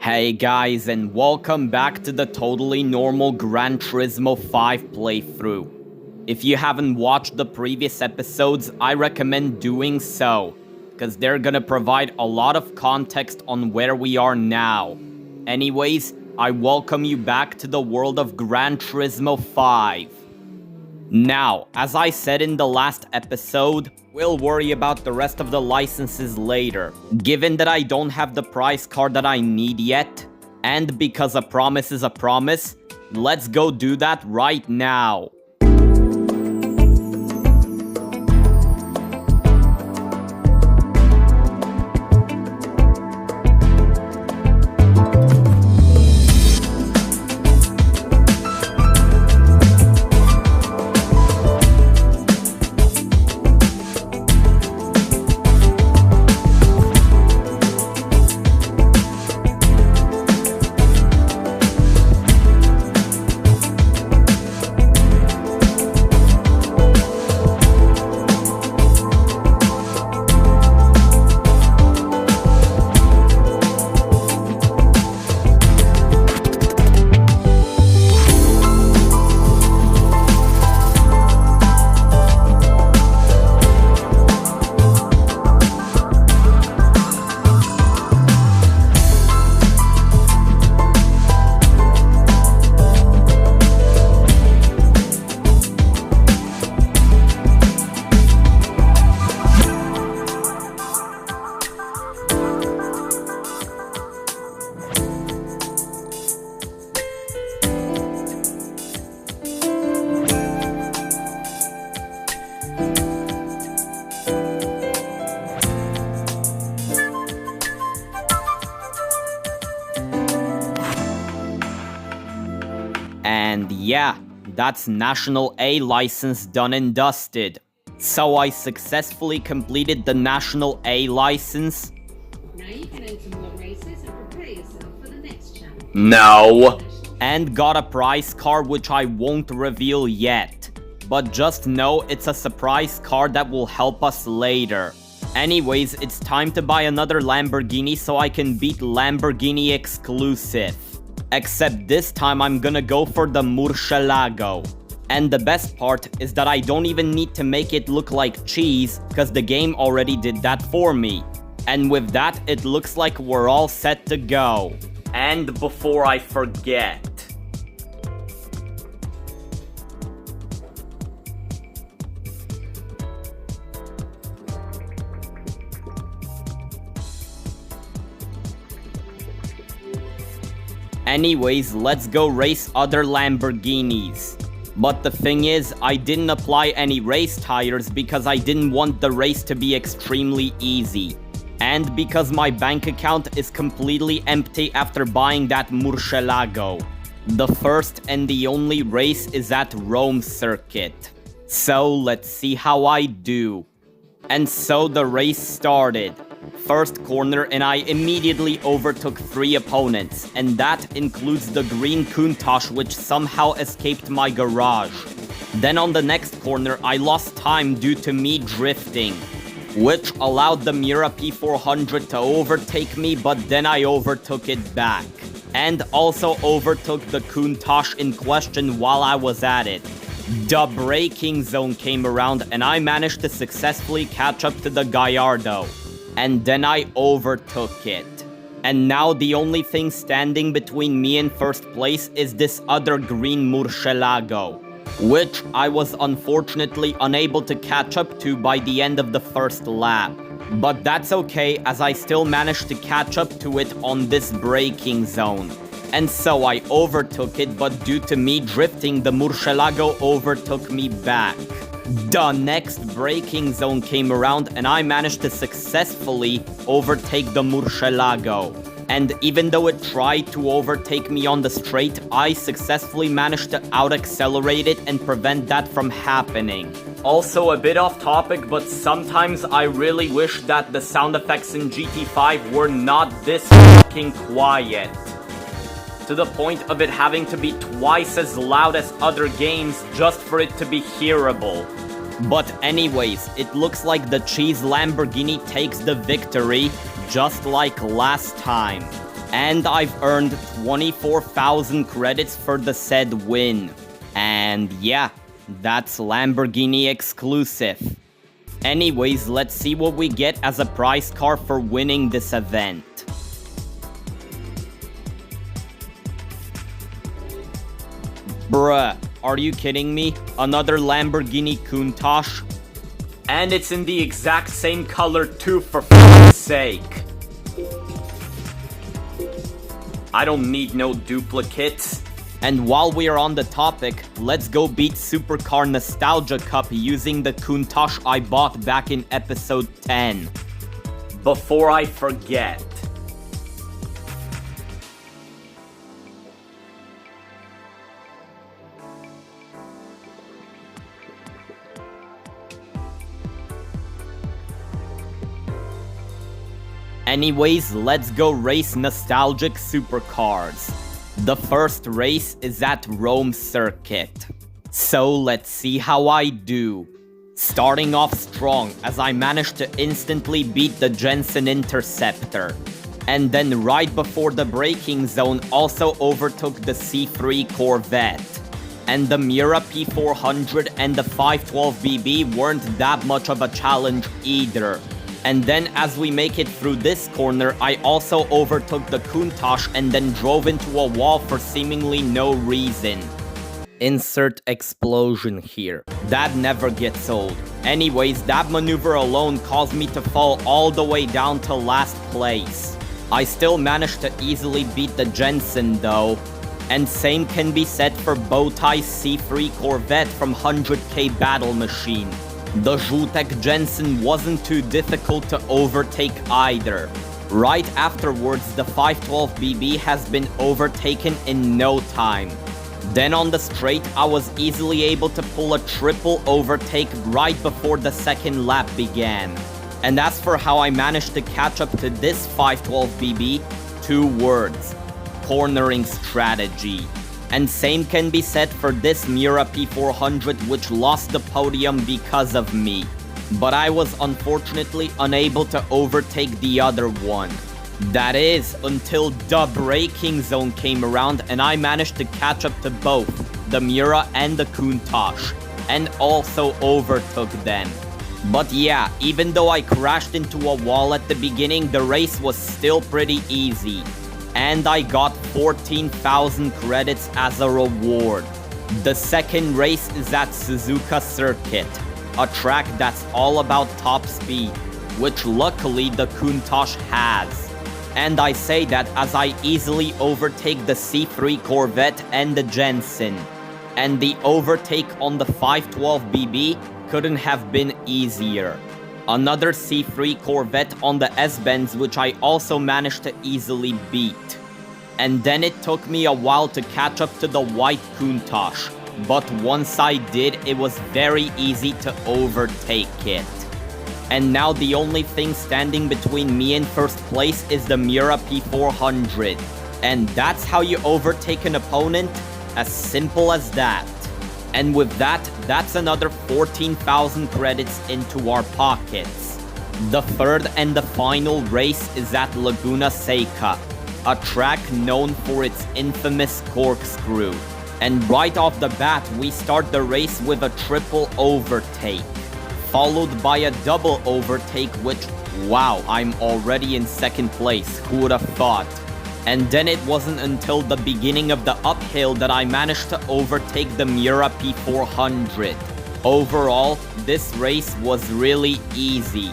Hey guys, and welcome back to the totally normal Gran Turismo 5 playthrough. If you haven't watched the previous episodes, I recommend doing so, because they're gonna provide a lot of context on where we are now. Anyways, I welcome you back to the world of Gran Turismo 5. Now, as I said in the last episode, we'll worry about the rest of the licenses later. Given that I don't have the prize card that I need yet, and because a promise is a promise, let's go do that right now. And yeah, that's National A license done and dusted. So I successfully completed the National A license. Now you can enter more races and prepare yourself for the next challenge. No! And got a prize card which I won't reveal yet. But just know it's a surprise card that will help us later. Anyways, it's time to buy another Lamborghini so I can beat Lamborghini exclusive. Except this time I'm gonna go for the Murcielago. And the best part is that I don't even need to make it look like cheese, cause the game already did that for me. And with that, it looks like we're all set to go. And before I forget... Anyways, let's go race other Lamborghinis. But the thing is, I didn't apply any race tires because I didn't want the race to be extremely easy. And because my bank account is completely empty after buying that Murcielago. The first and the only race is at Rome Circuit. So let's see how I do. And so the race started. First corner and I immediately overtook 3 opponents, and that includes the green Countach which somehow escaped my garage. Then on the next corner I lost time due to me drifting, which allowed the Miura P400 to overtake me, but then I overtook it back. And also overtook the Countach in question while I was at it. The braking zone came around and I managed to successfully catch up to the Gallardo. And then I overtook it. And now the only thing standing between me and first place is this other green Murcielago, which I was unfortunately unable to catch up to by the end of the first lap. But that's okay, as I still managed to catch up to it on this braking zone. And so I overtook it, but due to me drifting, the Murcielago overtook me back. The next braking zone came around and I managed to successfully overtake the Murcielago. And even though it tried to overtake me on the straight, I successfully managed to out-accelerate it and prevent that from happening. Also a bit off topic, but sometimes I really wish that the sound effects in GT5 were not this fucking quiet. To the point of it having to be twice as loud as other games just for it to be hearable. But anyways, it looks like the cheese Lamborghini takes the victory, just like last time. And I've earned 24,000 credits for the said win. And yeah, that's Lamborghini exclusive. Anyways, let's see what we get as a prize car for winning this event. Bruh, are you kidding me? Another Lamborghini Countach? And it's in the exact same color too, for f***'s sake. I don't need no duplicates. And while we are on the topic, let's go beat Supercar Nostalgia Cup using the Countach I bought back in episode 10. Before I forget. Anyways, let's go race nostalgic supercars. The first race is at Rome Circuit. So let's see how I do. Starting off strong as I managed to instantly beat the Jensen Interceptor. And then right before the braking zone also overtook the C3 Corvette. And the Miura P400 and the 512BB weren't that much of a challenge either. And then as we make it through this corner, I also overtook the Countach and then drove into a wall for seemingly no reason. Insert explosion here. That never gets old. Anyways, that maneuver alone caused me to fall all the way down to last place. I still managed to easily beat the Jensen though. And same can be said for Bowtie's C3 Corvette from 100K Battle Machine. The Zhutek Jensen wasn't too difficult to overtake either. Right afterwards, the 512BB has been overtaken in no time. Then on the straight, I was easily able to pull a triple overtake right before the second lap began. And as for how I managed to catch up to this 512BB, 2 words: cornering strategy. And same can be said for this Miura P400, which lost the podium because of me. But I was unfortunately unable to overtake the other one. That is, until the braking zone came around and I managed to catch up to both, the Miura and the Countach, and also overtook them. But yeah, even though I crashed into a wall at the beginning, the race was still pretty easy. And I got 14,000 credits as a reward. The second race is at Suzuka Circuit, a track that's all about top speed, which luckily the Countach has. And I say that as I easily overtake the C3 Corvette and the Jensen. And the overtake on the 512BB couldn't have been easier. Another C3 Corvette on the S-Benz, which I also managed to easily beat. And then it took me a while to catch up to the white Countach, but once I did, it was very easy to overtake it. And now the only thing standing between me and first place is the Miura P400. And that's how you overtake an opponent? As simple as that. And with that, that's another 14,000 credits into our pockets. The third and the final race is at Laguna Seca, a track known for its infamous corkscrew. And right off the bat, we start the race with a triple overtake, followed by a double overtake, which, wow, I'm already in second place, who would have thought? And then it wasn't until the beginning of the uphill that I managed to overtake the Miura P400. Overall, this race was really easy.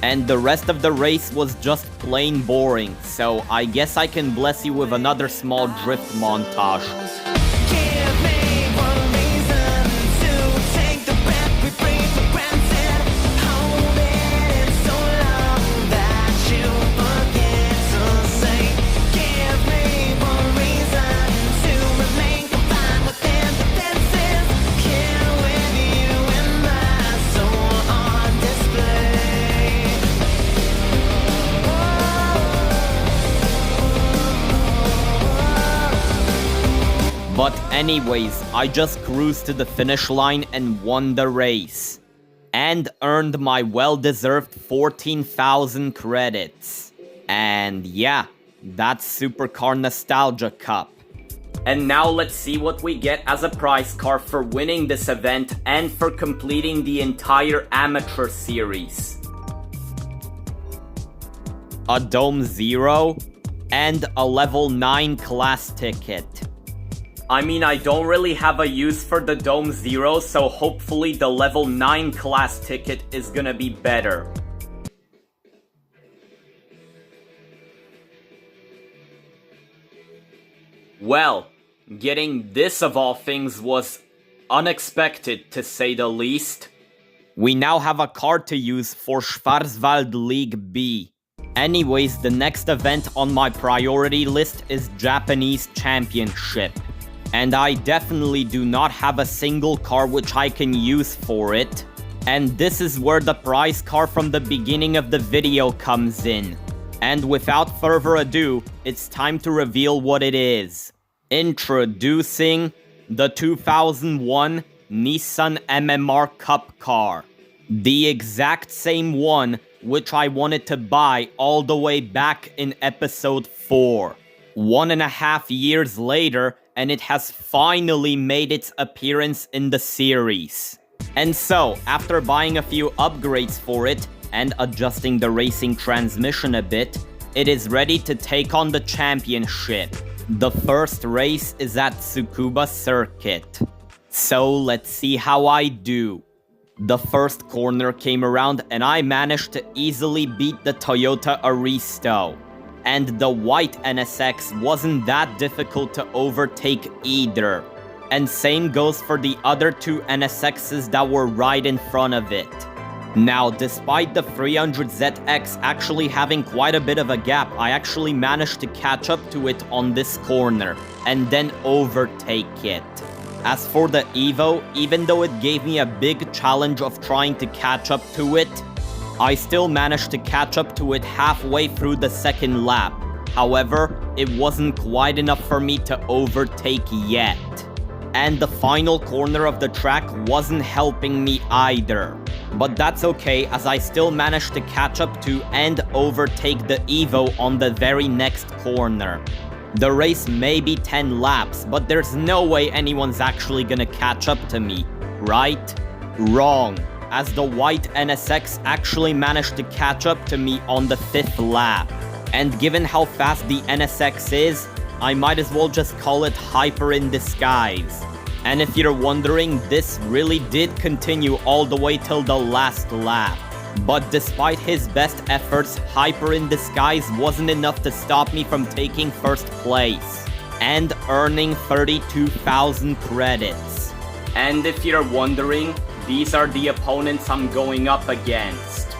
And the rest of the race was just plain boring, so I guess I can bless you with another small drift montage. But anyways, I just cruised to the finish line and won the race. And earned my well-deserved 14,000 credits. And yeah, That's Supercar Nostalgia Cup. And now let's see what we get as a prize car for winning this event and for completing the entire amateur series. A Dome 0 and a level 9 class ticket. I mean, I don't really have a use for the Dome 0, so hopefully the level 9 class ticket is gonna be better. Well, getting this of all things was unexpected, to say the least. We now have a car to use for Schwarzwald League B. Anyways, the next event on my priority list is Japanese Championship. And I definitely do not have a single car which I can use for it. And this is where the prize car from the beginning of the video comes in. And without further ado, it's time to reveal what it is. Introducing the 2001 Nissan MMR Cup car. The exact same one which I wanted to buy all the way back in episode 4. 1.5 years later, and it has finally made its appearance in the series. And so, after buying a few upgrades for it, and adjusting the racing transmission a bit, it is ready to take on the championship. The first race is at Tsukuba Circuit. So let's see how I do. The first corner came around and I managed to easily beat the Toyota Aristo. And the white NSX wasn't that difficult to overtake either. And same goes for the other two NSXs that were right in front of it. Now, despite the 300ZX actually having quite a bit of a gap, I actually managed to catch up to it on this corner, and then overtake it. As for the Evo, even though it gave me a big challenge of trying to catch up to it, I still managed to catch up to it halfway through the second lap. However, it wasn't quite enough for me to overtake yet. And the final corner of the track wasn't helping me either. But that's okay, as I still managed to catch up to and overtake the Evo on the very next corner. The race may be 10 laps, but there's no way anyone's actually gonna catch up to me, right? Wrong, as the white NSX actually managed to catch up to me on the 5th lap. And given how fast the NSX is, I might as well just call it Hyper in disguise. And if you're wondering, this really did continue all the way till the last lap. But despite his best efforts, Hyper in disguise wasn't enough to stop me from taking first place and earning 32,000 credits. And if you're wondering, these are the opponents I'm going up against.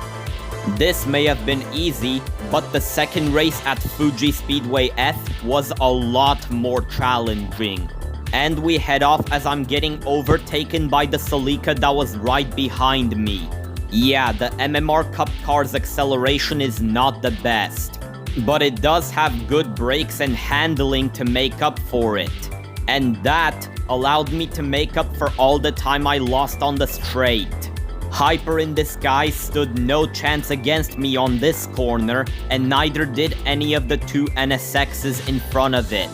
This may have been easy, but the second race at Fuji Speedway F was a lot more challenging. And we head off as I'm getting overtaken by the Celica that was right behind me. Yeah, the MMR Cup car's acceleration is not the best, but it does have good brakes and handling to make up for it. And that allowed me to make up for all the time I lost on the straight. Hyper in disguise stood no chance against me on this corner, and neither did any of the two NSXs in front of it,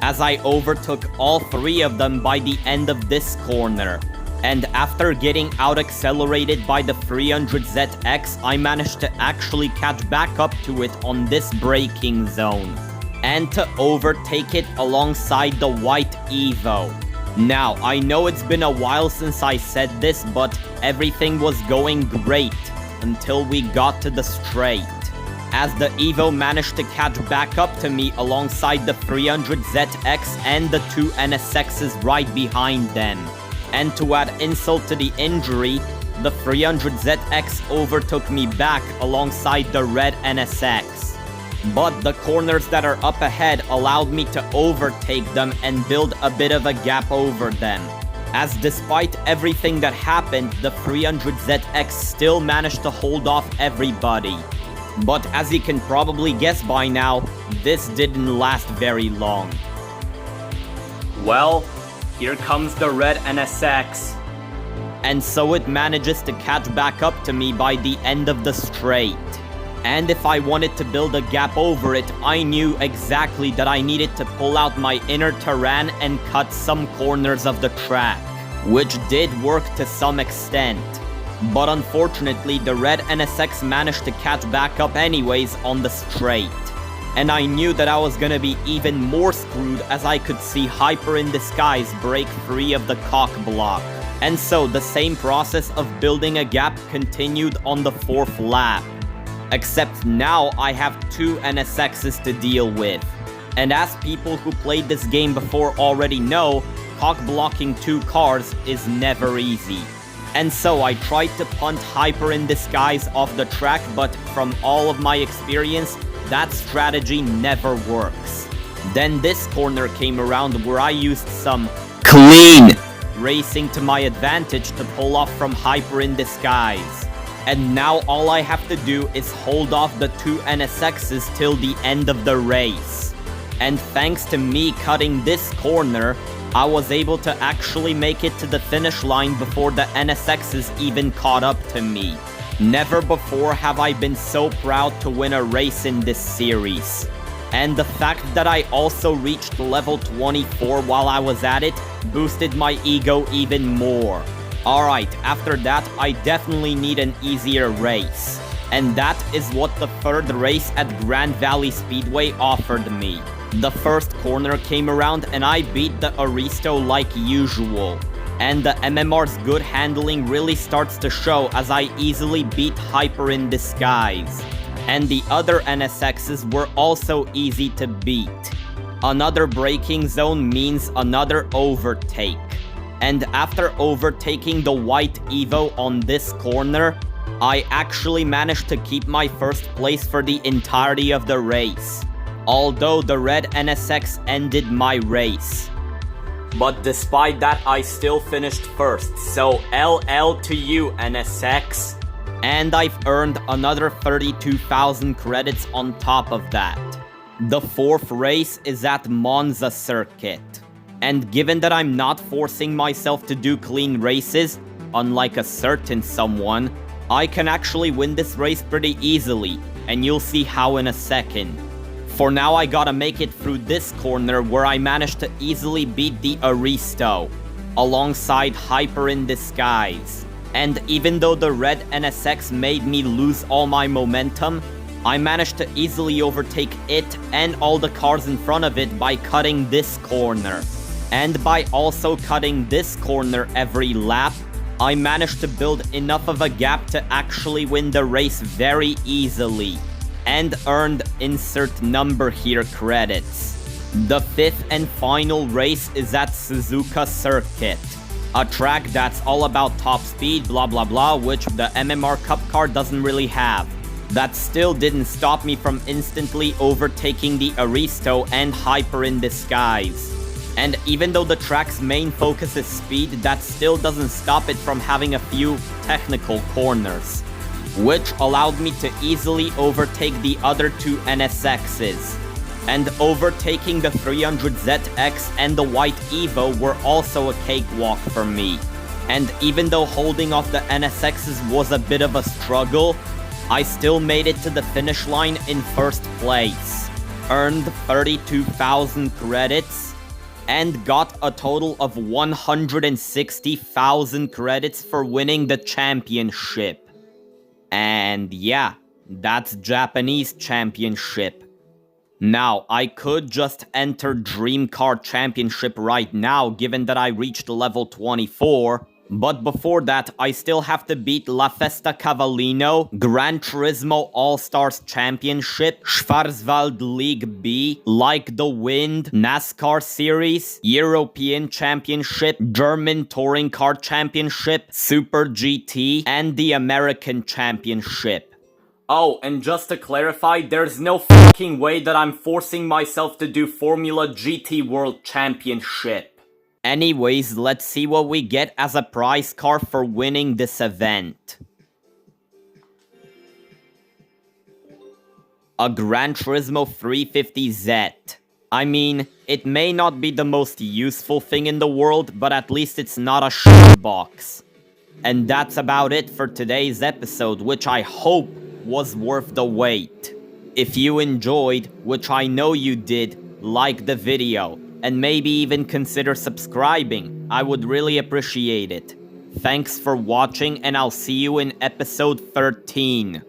as I overtook all three of them by the end of this corner. And after getting out-accelerated by the 300ZX, I managed to actually catch back up to it on this braking zone, and to overtake it alongside the white Evo. Now, I know it's been a while since I said this, but everything was going great until we got to the straight, as the Evo managed to catch back up to me alongside the 300ZX and the two NSXs right behind them. And to add insult to the injury, the 300ZX overtook me back alongside the red NSX. But the corners that are up ahead allowed me to overtake them and build a bit of a gap over them, as despite everything that happened, the 300ZX still managed to hold off everybody. But as you can probably guess by now, this didn't last very long. Well, here comes the red NSX. And so it manages to catch back up to me by the end of the straight. And if I wanted to build a gap over it, I knew exactly that I needed to pull out my inner terrain and cut some corners of the track, which did work to some extent. But unfortunately, the red NSX managed to catch back up anyways on the straight. And I knew that I was gonna be even more screwed as I could see Hyper in Disguise break free of the cock block. And so the same process of building a gap continued on the 4th lap. Except now I have 2 NSXs to deal with. And as people who played this game before already know, cock blocking 2 cars is never easy. And so I tried to punt Hyper in Disguise off the track, but from all of my experience, that strategy never works. Then this corner came around where I used some clean racing to my advantage to pull off from Hyper in Disguise. And now all I have to do is hold off the 2 NSXs till the end of the race. And thanks to me cutting this corner, I was able to actually make it to the finish line before the NSXs even caught up to me. Never before have I been so proud to win a race in this series. And the fact that I also reached level 24 while I was at it boosted my ego even more. Alright, after that I definitely need an easier race. And that is what the 3rd race at Grand Valley Speedway offered me. The first corner came around and I beat the Aristo like usual. And the MMR's good handling really starts to show as I easily beat Hyper in Disguise. And the other NSXs were also easy to beat. Another braking zone means another overtake. And after overtaking the white Evo on this corner, I actually managed to keep my first place for the entirety of the race. Although the red NSX ended my race. But despite that, I still finished first, so LL to you, NSX. And I've earned another 32,000 credits on top of that. The 4th race is at Monza Circuit. And given that I'm not forcing myself to do clean races, unlike a certain someone, I can actually win this race pretty easily, and you'll see how in a second. For now, I gotta make it through this corner where I managed to easily beat the Aristo, alongside Hyper in Disguise. And even though the red NSX made me lose all my momentum, I managed to easily overtake it and all the cars in front of it by cutting this corner. And by also cutting this corner every lap, I managed to build enough of a gap to actually win the race very easily. And earned insert number here credits. The 5th and final race is at Suzuka Circuit. A track that's all about top speed, blah blah blah, which the MMR Cup car doesn't really have. That still didn't stop me from instantly overtaking the Aristo and Hyper in Disguise. And even though the track's main focus is speed, that still doesn't stop it from having a few technical corners, which allowed me to easily overtake the other 2 NSXs. And overtaking the 300ZX and the white Evo were also a cakewalk for me. And even though holding off the NSXs was a bit of a struggle, I still made it to the finish line in first place, earned 32,000 credits, and got a total of 160,000 credits for winning the championship. And yeah, that's Japanese championship. Now, I could just enter Dream Car Championship right now, given that I reached level 24, but before that, I still have to beat La Festa Cavallino, Gran Turismo All-Stars Championship, Schwarzwald League B, Like the Wind, NASCAR Series, European Championship, German Touring Car Championship, Super GT, and the American Championship. Oh, and just to clarify, there's no fucking way that I'm forcing myself to do Formula GT World Championship. Anyways, let's see what we get as a prize car for winning this event. A Gran Turismo 350Z. I mean, it may not be the most useful thing in the world, but at least it's not a shit box. And that's about it for today's episode, which I hope was worth the wait. If you enjoyed, which I know you did, like the video, and maybe even consider subscribing. I would really appreciate it. Thanks for watching, and I'll see you in episode 13.